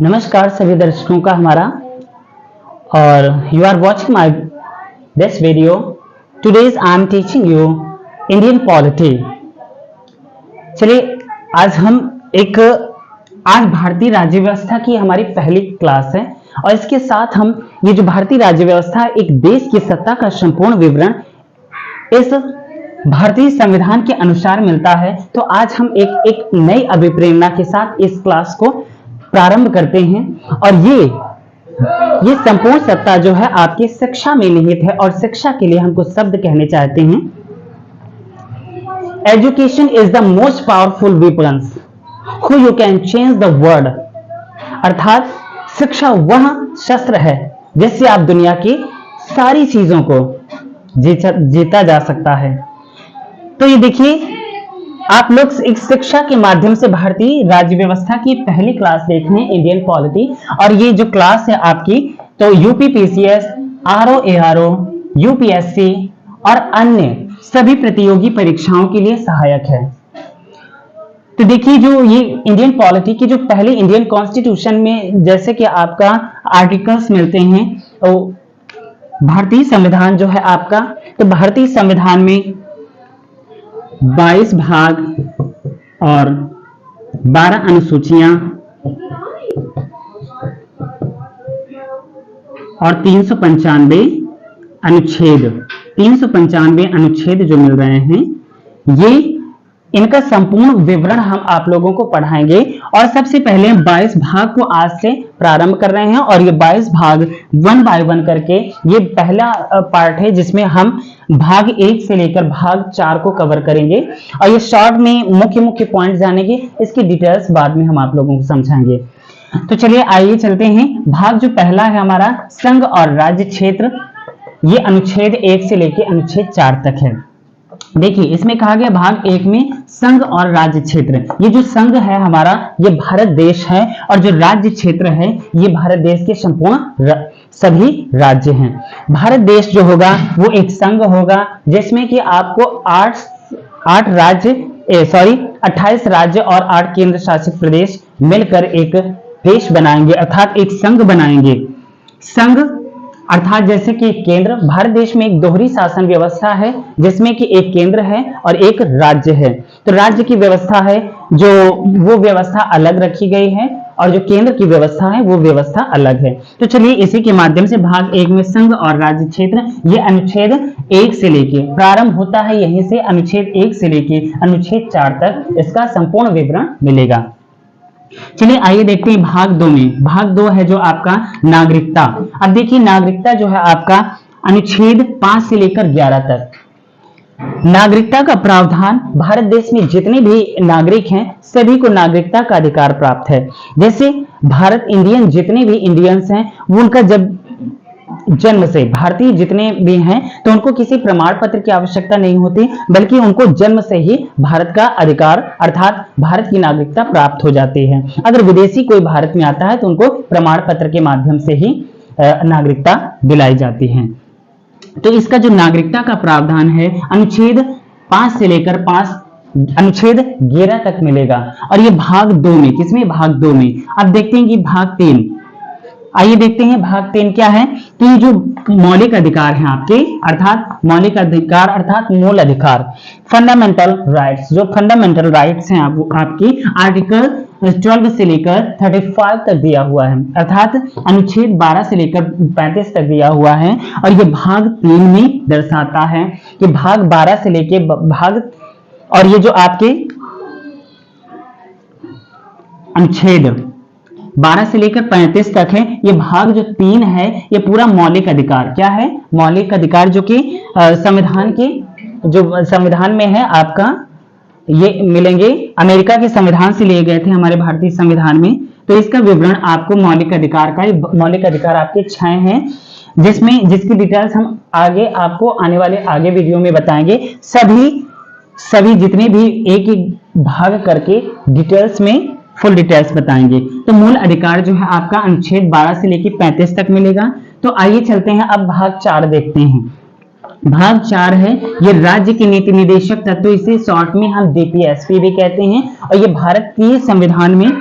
नमस्कार सभी दर्शकों का हमारा, और you are watching my this video. Today's I am teaching you Indian polity. चलिए आज भारतीय राज्य व्यवस्था की हमारी पहली क्लास है, और इसके साथ हम ये जो भारतीय राज्य व्यवस्था एक देश की सत्ता का संपूर्ण विवरण इस भारतीय संविधान के अनुसार मिलता है। तो आज हम एक नई अभिप्रेरणा के साथ इस क्लास को प्रारंभ करते हैं। और ये संपूर्ण सत्ता जो है आपकी शिक्षा में निहित है, और शिक्षा के लिए हम कुछ शब्द कहने चाहते हैं। Education is the most powerful weapons who you can change the world. अर्थात शिक्षा वह शस्त्र है जिससे आप दुनिया की सारी चीजों को जीता जा सकता है। तो ये देखिए, आप लोग एक शिक्षा के माध्यम से भारतीय राज्य व्यवस्था की पहली क्लास देख रहे हैं, इंडियन पॉलिटी। और ये जो क्लास है आपकी, तो यूपीपीसीएस, आरओ, यूपीएससी और अन्य सभी प्रतियोगी परीक्षाओं के लिए सहायक है। तो देखिए, जो ये इंडियन पॉलिटी की जो पहले इंडियन कॉन्स्टिट्यूशन में जैसे कि आपका आर्टिकल्स मिलते हैं, तो भारतीय संविधान जो है आपका, तो भारतीय संविधान में 22 भाग और 12 अनुसूचियां और 395 अनुच्छेद जो मिल रहे हैं, ये इनका संपूर्ण विवरण हम आप लोगों को पढ़ाएंगे। और सबसे पहले हम 22 भाग को आज से प्रारंभ कर रहे हैं, और ये 22 भाग 1 बाय 1 करके ये पहला पार्ट है जिसमें हम भाग 1 से लेकर भाग 4 को कवर करेंगे। और ये शॉर्ट में मुख्य पॉइंट जानेंगे, इसकी डिटेल्स बाद में हम आप लोगों को समझाएंगे। तो चलिए आइए चलते हैं। भाग जो पहला है हमारा संघ और राज्य क्षेत्र, ये अनुच्छेद 1 से लेकर अनुच्छेद 4 तक है। देखिए, इसमें कहा गया भाग 1 में संघ और राज्य क्षेत्र। ये जो संघ है हमारा, ये भारत देश है, और जो राज्य क्षेत्र है ये भारत देश के संपूर्ण सभी राज्य हैं। भारत देश जो होगा वो एक संघ होगा जिसमें कि आपको 28 राज्य और 8 केंद्र शासित प्रदेश मिलकर एक देश बनाएंगे, अर्थात एक संघ बनाएंगे। संघ अर्थात जैसे कि केंद्र, भारत देश में एक दोहरी शासन व्यवस्था है जिसमें कि एक केंद्र है और एक राज्य है। तो राज्य की व्यवस्था है जो वो व्यवस्था अलग रखी गई है, और जो केंद्र की व्यवस्था है वो व्यवस्था अलग है। तो चलिए इसी के माध्यम से भाग 1 में संघ और राज्य क्षेत्र, ये अनुच्छेद 1 से लेके प्रारंभ होता है, यहीं से अनुच्छेद 1 से लेके अनुच्छेद 4 तक इसका संपूर्ण विवरण मिलेगा। चलिए आइए देखते हैं भाग 2 में। भाग 2 है जो आपका नागरिकता। अब देखिए, नागरिकता जो है आपका अनुच्छेद 5 से लेकर 11 तक। नागरिकता का प्रावधान, भारत देश में जितने भी नागरिक हैं सभी को नागरिकता का अधिकार प्राप्त है। जैसे भारत इंडियन जितने भी इंडियंस हैं वो उनका जब जन्म से, भारतीय जितने भी हैं, तो उनको किसी प्रमाण पत्र की आवश्यकता नहीं होती, बल्कि उनको जन्म से ही भारत का अधिकार अर्थात भारत की नागरिकता प्राप्त हो जाती है। अगर विदेशी कोई भारत में आता है तो उनको प्रमाण पत्र के माध्यम से ही नागरिकता दिलाई जाती है। तो इसका जो नागरिकता का प्रावधान है अनुच्छेद 5 से लेकर अनुच्छेद 11 तक मिलेगा। और ये भाग 2 में, किसमें? भाग 2 में। अब देखते हैं कि भाग 3, आइए देखते हैं भाग 3 क्या है। तो ये जो मौलिक अधिकार हैं आपके, अर्थात मौलिक अधिकार अर्थात मूल अधिकार, फंडामेंटल राइट्स, जो फंडामेंटल राइट्स हैं आपकी आर्टिकल 12 से लेकर 35 तक दिया हुआ है, अर्थात अनुच्छेद 12 से लेकर 35 तक दिया हुआ है। और ये भाग 3 में दर्शाता है कि भाग 12 से लेकर और ये जो आपके अनुच्छेद 12 से लेकर 35 तक है, ये भाग जो 3 है ये पूरा मौलिक अधिकार। क्या है? मौलिक अधिकार, जो कि संविधान में है आपका, ये मिलेंगे अमेरिका के संविधान से लिए गए थे हमारे भारतीय संविधान में। तो इसका विवरण आपको मौलिक अधिकार आपके 6 हैं, जिसकी डिटेल्स हम आपको आने वाले वीडियो में बताएंगे। सभी जितने भी एक भाग करके डिटेल्स में फुल डिटेल्स बताएंगे। तो मूल अधिकार जो है आपका अनुच्छेद 12 से लेकर 35 तक मिलेगा। तो आइए चलते हैं अब भाग 4 देखते हैं। भाग 4 है, ये राज्य के नीति निदेशक तत्व, इसे शॉर्ट में हम डीपीएसपी भी कहते हैं। और ये भारतीय संविधान में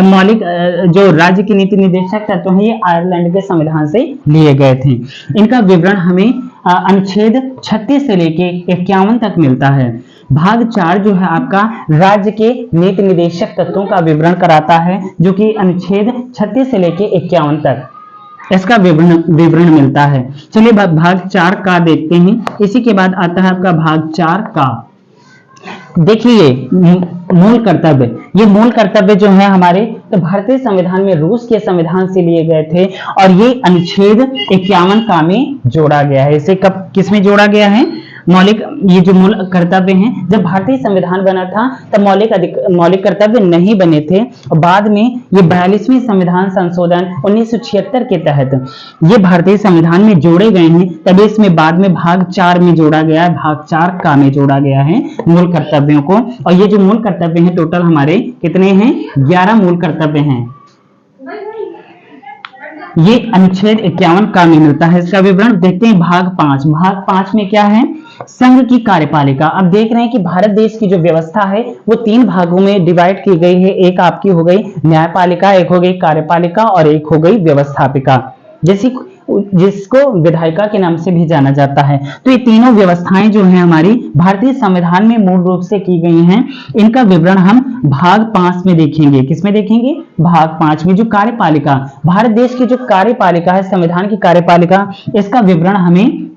मौलिक जो राज्य के नीति निदेशक तत्व हैं, ये आयरलैंड के संविधान से लिए गए थे। इनका विवरण हमें अनुच्छेद 36 से लेके 51 तक मिलता है। भाग 4 जो है आपका राज्य के नीति निदेशक तत्वों का विवरण कराता है, जो कि अनुच्छेद 36 से लेके 51 तक इसका विवरण मिलता है। चलिए भाग 4 का देखते हैं। इसी के बाद आता है आपका भाग 4 का। देखिए मूल कर्तव्य, ये मूल कर्तव्य जो है हमारे तो भारतीय संविधान में रूस के संविधान से लिए गए थे, और ये अनुच्छेद 51 का में जोड़ा गया है। इसे कब किस में जोड़ा गया है? मौलिक, ये जो मूल कर्तव्य हैं, जब भारतीय संविधान बना था तब मौलिक कर्तव्य नहीं बने थे, और बाद में ये 42वें संविधान संशोधन 1976 के तहत ये भारतीय संविधान में जोड़े गए हैं। तभी इसमें बाद में भाग 4 में जोड़ा गया है, भाग 4 का में जोड़ा गया है मूल कर्तव्यों को। और ये जो मूल कर्तव्य हैं टोटल हमारे कितने हैं? 11 मूल कर्तव्य हैं। ये अनुच्छेद 51 का में मिलता है। इसका विवरण देखते हैं। भाग 5, भाग 5 में क्या है? संघ की कार्यपालिका। अब देख रहे हैं कि भारत देश की जो व्यवस्था है वो 3 भागों में डिवाइड की गई है। एक आपकी हो गई न्यायपालिका, एक हो गई कार्यपालिका, और एक हो गई व्यवस्थापिका, जिसको विधायिका के नाम से भी जाना जाता है। तो ये तीनों व्यवस्थाएं जो हैं हमारी भारतीय संविधान में मूल रूप से की गई हैं। इनका विवरण हम भाग 5 में देखेंगे। किसमें देखेंगे? भाग 5 में। जो कार्यपालिका, भारत देश की जो कार्यपालिका है, संविधान की कार्यपालिका, इसका विवरण हमें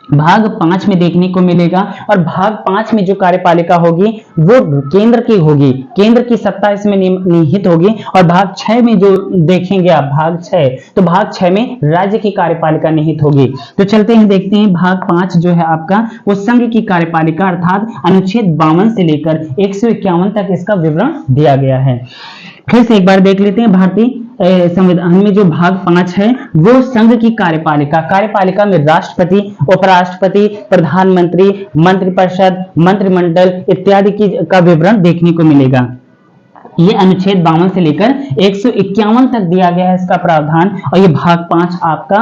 भाग 5 में देखने को मिलेगा। और भाग 5 में जो कार्यपालिका होगी वो केंद्र की होगी, केंद्र की सत्ता इसमें निहित होगी। और भाग 6 में जो देखेंगे आप, भाग 6, तो भाग 6 में राज्य की कार्यपालिका निहित होगी। तो चलते हैं देखते हैं। भाग 5 जो है आपका वो संघ की कार्यपालिका, अर्थात अनुच्छेद 52 से लेकर 151 तक इसका विवरण दिया गया है। फिर से एक बार देख लेते हैं। भारतीय संविधान में जो भाग 5 है वो संघ की कार्यपालिका, कार्यपालिका में राष्ट्रपति, उपराष्ट्रपति, प्रधानमंत्री, मंत्रिपरिषद, मंत्रिमंडल इत्यादि का विवरण देखने को मिलेगा। ये अनुच्छेद 52 से लेकर 151 तक दिया गया है इसका प्रावधान। और ये भाग 5 आपका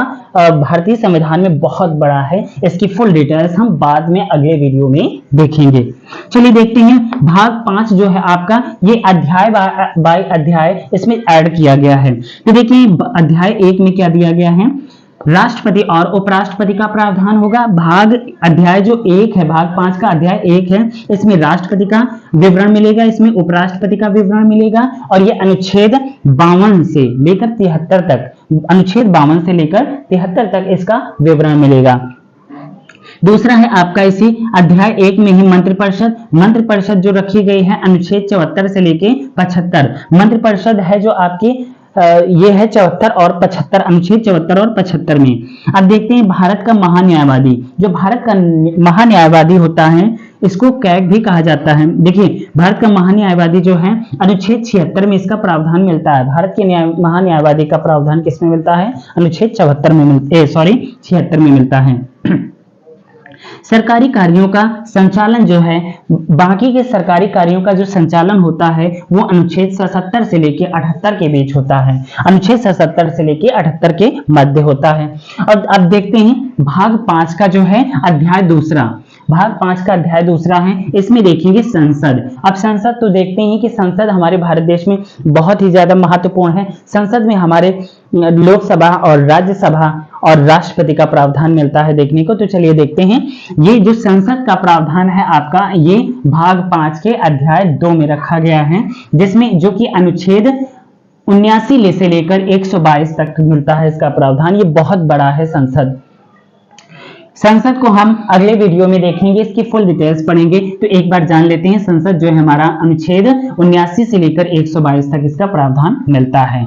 भारतीय संविधान में बहुत बड़ा है। इसकी फुल डिटेल्स हम बाद में अगले वीडियो में देखेंगे। चलिए देखते हैं। भाग 5 जो है आपका ये अध्याय बाय अध्याय इसमें ऐड किया गया है। तो देखिए अध्याय 1 में क्या दिया गया है? राष्ट्रपति और उपराष्ट्रपति का प्रावधान होगा। अध्याय जो 1 है, भाग 5 का अध्याय 1 है, इसमें राष्ट्रपति का विवरण मिलेगा, इसमें उपराष्ट्रपति का विवरण मिलेगा। और ये अनुच्छेद 52 से लेकर 73 तक, अनुच्छेद 52 से लेकर 73 तक इसका विवरण मिलेगा। दूसरा है आपका इसी अध्याय 1 में ही मंत्रिपरिषद। मंत्रिपरिषद जो रखी गई है अनुच्छेद 74 से लेके 75। मंत्रिपरिषद है जो आपकी ये है 74 और 75, अनुच्छेद 74 और 75 में। अब देखते हैं भारत का महान्यायवादी। जो भारत का महान्यायवादी होता है इसको कैग भी कहा जाता है। देखिए भारत का महान्यायवादी जो है अनुच्छेद 76 में इसका प्रावधान मिलता है। भारत के महान्यायवादी का प्रावधान किसमें मिलता है? अनुच्छेद 76 में 76 में मिलता है। सरकारी कार्यों का संचालन जो है, बाकी के सरकारी कार्यों का जो संचालन होता है वो अनुच्छेद 77 से लेके 78 के बीच होता है। अनुच्छेद 77 से लेके 78 के मध्य होता है। और अब देखते हैं भाग 5 का जो है अध्याय दूसरा। भाग 5 का अध्याय दूसरा है, इसमें देखेंगे संसद। अब संसद तो देखते हैं कि संसद हमारे भारत देश में बहुत ही ज्यादा महत्वपूर्ण है। संसद में हमारे लोकसभा और राज्यसभा और राष्ट्रपति का प्रावधान मिलता है देखने को। तो चलिए देखते हैं। ये जो संसद का प्रावधान है आपका, ये भाग 5 के अध्याय 2 में रखा गया है, जिसमें जो कि अनुच्छेद 79 से लेकर 122 तक मिलता है इसका प्रावधान। ये बहुत बड़ा है संसद। संसद को हम अगले वीडियो में देखेंगे, इसकी फुल डिटेल्स पढ़ेंगे। तो एक बार जान लेते हैं संसद जो है हमारा अनुच्छेद 79 से लेकर 122 तक इसका प्रावधान मिलता है।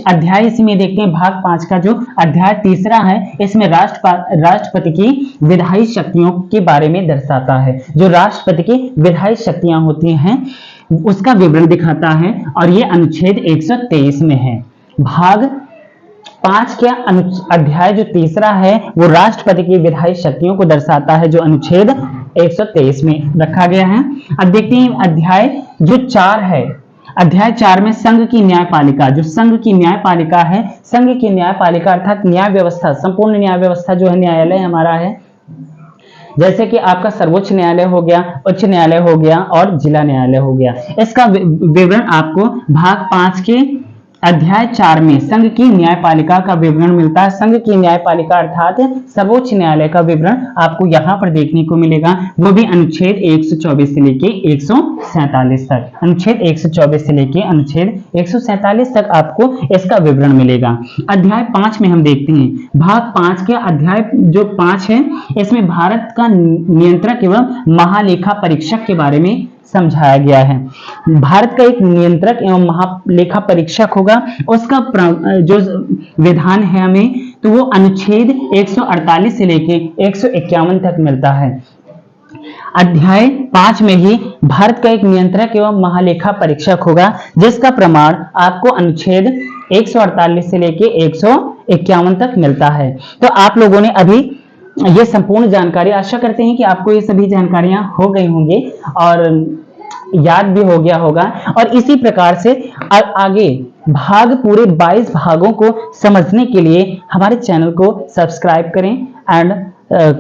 अध्याय इसमें देखते हैं भाग 5 का जो अध्याय तीसरा है, इसमें राष्ट्रपति की विधायी शक्तियों के बारे में दर्शाता है। जो राष्ट्रपति की विधायी शक्तियां होती हैं उसका विवरण दिखाता है, और ये अनुच्छेद 123 में है। भाग 5 का अध्याय जो तीसरा है वो राष्ट्रपति की विधायी शक्तियों को दर्शाता है, जो अनुच्छेद 123 में रखा गया है। अब देखते हैं अध्याय जो 4 है। अध्याय 4 में संघ की न्यायपालिका। जो संघ की न्यायपालिका है, संघ की न्यायपालिका अर्थात न्याय व्यवस्था, संपूर्ण न्याय व्यवस्था जो है, न्यायालय हमारा है, जैसे कि आपका सर्वोच्च न्यायालय हो गया, उच्च न्यायालय हो गया और जिला न्यायालय हो गया। इसका विवरण आपको भाग 5 के अध्याय 4 में संघ की न्यायपालिका का विवरण मिलता है। संघ की न्यायपालिका अर्थात सर्वोच्च न्यायालय का विवरण आपको यहाँ पर देखने को मिलेगा, वो भी अनुच्छेद 124 से लेके 147 तक। अनुच्छेद 124 से लेके अनुच्छेद 147 तक आपको इसका विवरण मिलेगा। अध्याय 5 में हम देखते हैं, भाग 5 के अध्याय जो 5 है, इसमें भारत का नियंत्रक एवं महालेखा परीक्षक के बारे में समझाया गया है। भारत का एक नियंत्रक एवं महालेखा परीक्षक होगा, उसका जो विधान है हमें, तो वो अनुच्छेद 148 से लेके 151 तक मिलता है। अध्याय 5 में ही भारत का एक नियंत्रक एवं महालेखा परीक्षक होगा, जिसका प्रमाण आपको अनुच्छेद 148 से लेके 151 तक मिलता है। तो आप लोगों ने अभी ये संपूर्ण जानकारी, आशा करते हैं कि आपको ये सभी जानकारियां हो गई होंगी और याद भी हो गया होगा। और इसी प्रकार से आगे भाग पूरे 22 भागों को समझने के लिए हमारे चैनल को सब्सक्राइब करें एंड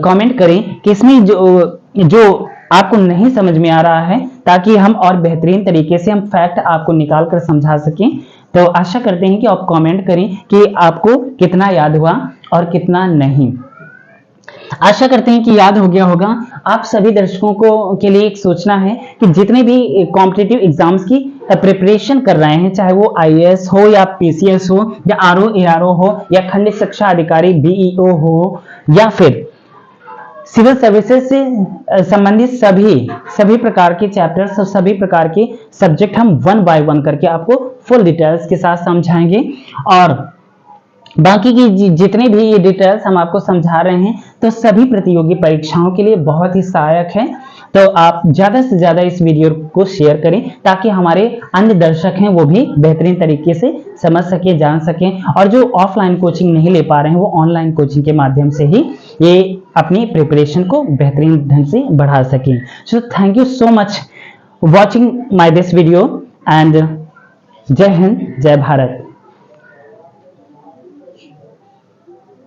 कमेंट करें कि इसमें जो आपको नहीं समझ में आ रहा है, ताकि हम और बेहतरीन तरीके से हम फैक्ट आपको निकाल कर समझा सकें। तो आशा करते हैं कि आप कमेंट करें कि आपको कितना याद हुआ और कितना नहीं। आशा करते हैं कि याद हो गया होगा। आप सभी दर्शकों को के लिए एक सूचना है कि जितने भी कॉम्पिटिटिव एग्जाम्स की प्रिपरेशन कर रहे हैं, चाहे वो आईएएस हो या पीसीएस हो या आरओ एआरओ हो या खंड शिक्षा अधिकारी बीईओ हो या फिर सिविल सर्विसेज से संबंधित सभी प्रकार के चैप्टर्स और सभी प्रकार के सब्जेक्ट हम 1 बाय 1 करके आपको फुल डिटेल्स के साथ समझाएंगे। और बाकी की जितने भी ये डिटेल्स हम आपको समझा रहे हैं, तो सभी प्रतियोगी परीक्षाओं के लिए बहुत ही सहायक है। तो आप ज्यादा से ज्यादा इस वीडियो को शेयर करें, ताकि हमारे अन्य दर्शक हैं वो भी बेहतरीन तरीके से समझ सके, जान सकें, और जो ऑफलाइन कोचिंग नहीं ले पा रहे हैं वो ऑनलाइन कोचिंग के माध्यम से ही ये अपनी प्रिपरेशन को बेहतरीन ढंग से बढ़ा सकें। So thank you so much watching my this video and जय हिंद, जय भारत।